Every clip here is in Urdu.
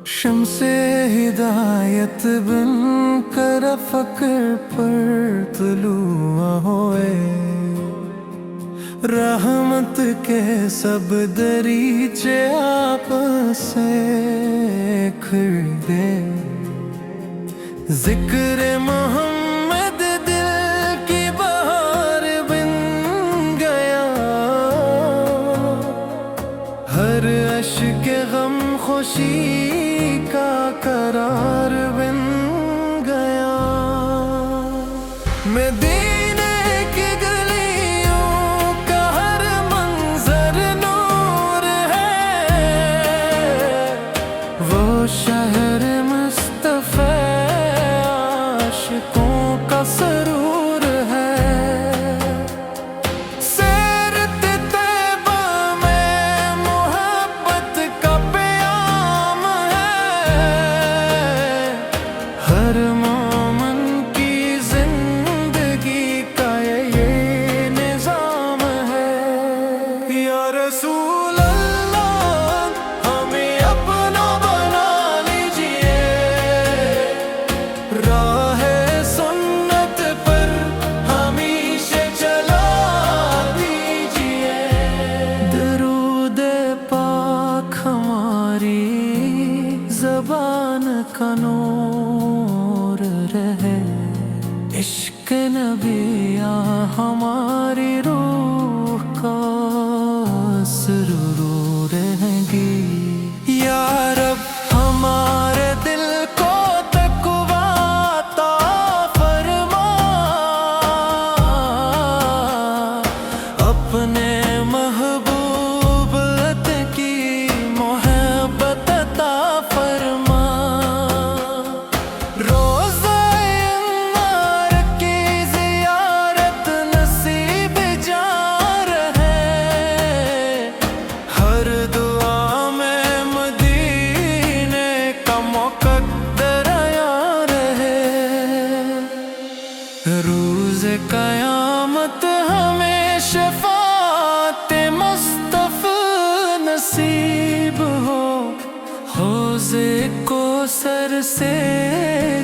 شمس ہدایت بن کر فقر پر طلوع ہوئے، رحمت کے سب دریچے آپ سے کھل گئے۔ ذکر محمد دل کی بہار بن گیا، ہر اشک غم خوشی کا قرار بن گیا۔ مدینے کی گلیوں کا ہر منظر نور ہے، وہ شہر مصطفیٰ عاشقوں کا سرور ہے۔ ہر مومن کی زندگی کا یہ نظام ہے۔ یا رسول اللہ ہمیں اپنا بنا لیجئے، راہ سنت پر ہمیشہ چلا دیجئے۔ درود پاک ہماری زبان کا نور رہے، عشق نبی ہماری روح کا سرور رہے۔ یا رب ہمارے دل کو تقویٰ عطا فرما، اپنے محبوب کی محبت عطا فرما۔ روز قیامت ہمیں شفاعت مصطفیٰ نصیب ہو، حوض کوثر سے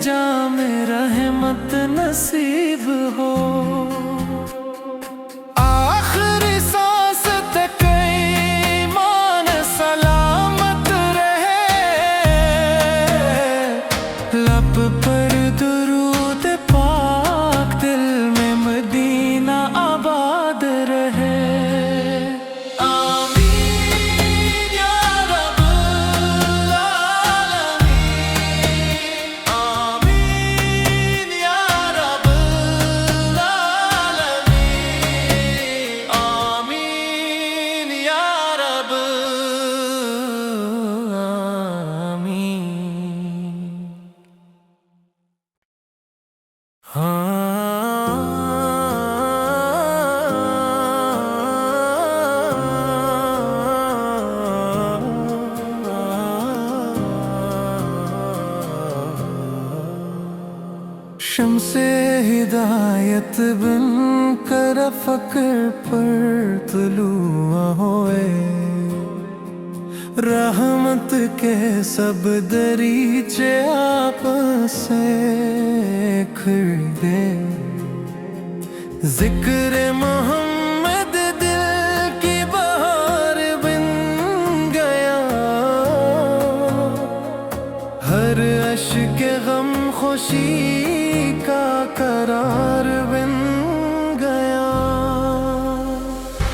جام رحمت نصیب ہو۔ آخری سانس تک ایمان سلامت رہے، لب پر درود پاک، دل میں مدینہ آباد رہے۔ آمین یا رب العالمین، آمین یا رب العالمین، آمین یا رب آمین۔ شمس ہدایت بن کر فقر پر طلوع ہوئے، رحمت کے سب دریچے آپ سے کھل گئے۔ ذکر محمد دل کی بہار بن گیا، ہر اشک غم خوشی کا قرار بن گیا۔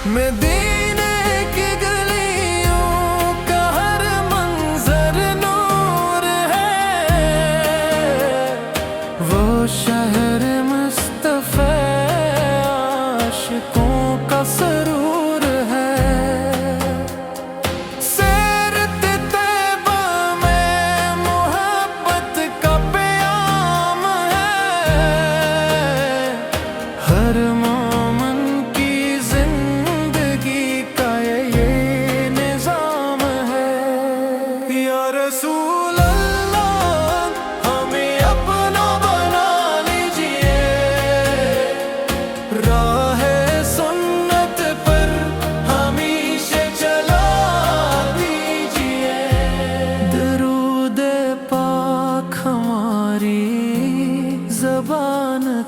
مدینے کی گلیوں کا ہر منظر نور ہے، وہ شہر مصطفیٰ عاشقوں کا سرور ہے۔ ہر مومن کی زندگی کا یہ نظام ہے۔ یا رسول اللہ ہمیں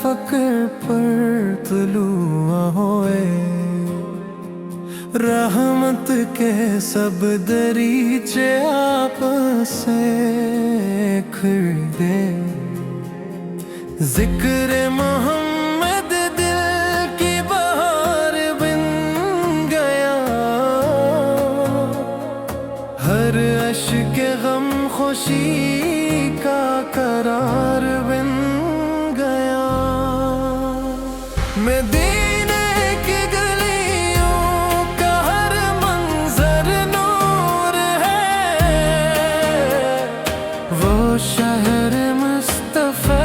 فقر پر طلوع ہوئے، رحمت کے سب دریچے آپ سے کھلے، ذکر محمد دل کی بہار بن گیا، ہر اشک غم خوشی کا قرار بن گیا۔ مدینے کی گلیوں کا ہر منظر نور ہے، وہ شہر مصطفیٰ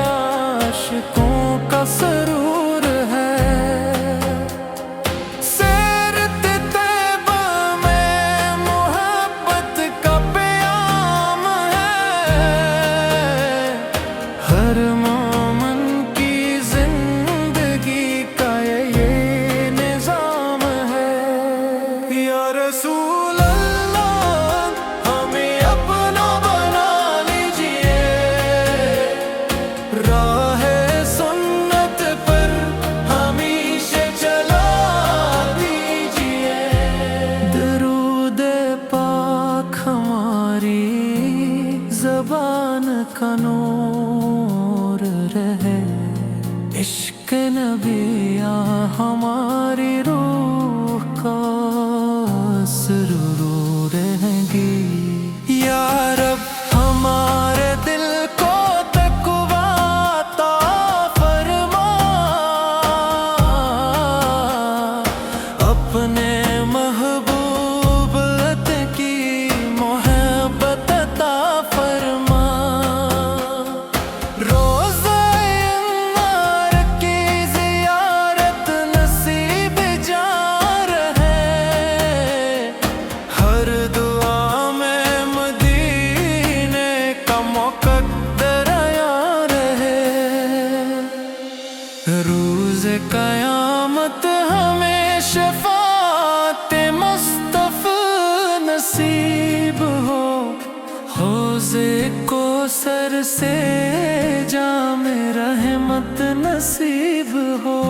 عاشقوں کا سرور ہے، سیرت طیبہ میں محبت کا پیام ہے، ہر مومن کی زندگی کا یہ نظام ہے۔ یا رسول اللہ ہمیں اپنا بنا لیجئے، راہ سنت پر ہمیشہ چلا دیجئے، درود پاک ہماری زبان کا نور رہے، عشق نبی ہماری روح کا سرور رہے۔ یا رب ہمارے دل کو تقویٰ عطا فرما، اپنے محبوب کی محبت عطا فرما، روزہ انوار کی زیارت نصیب جار ہے، ہر دعا میں مدینے کا مقدر یار ہے، روز قیامت ہمیں شفاعت مصطفیٰ نصیب ہو، حوض کوثر سے جام رحمت نصیب ہو۔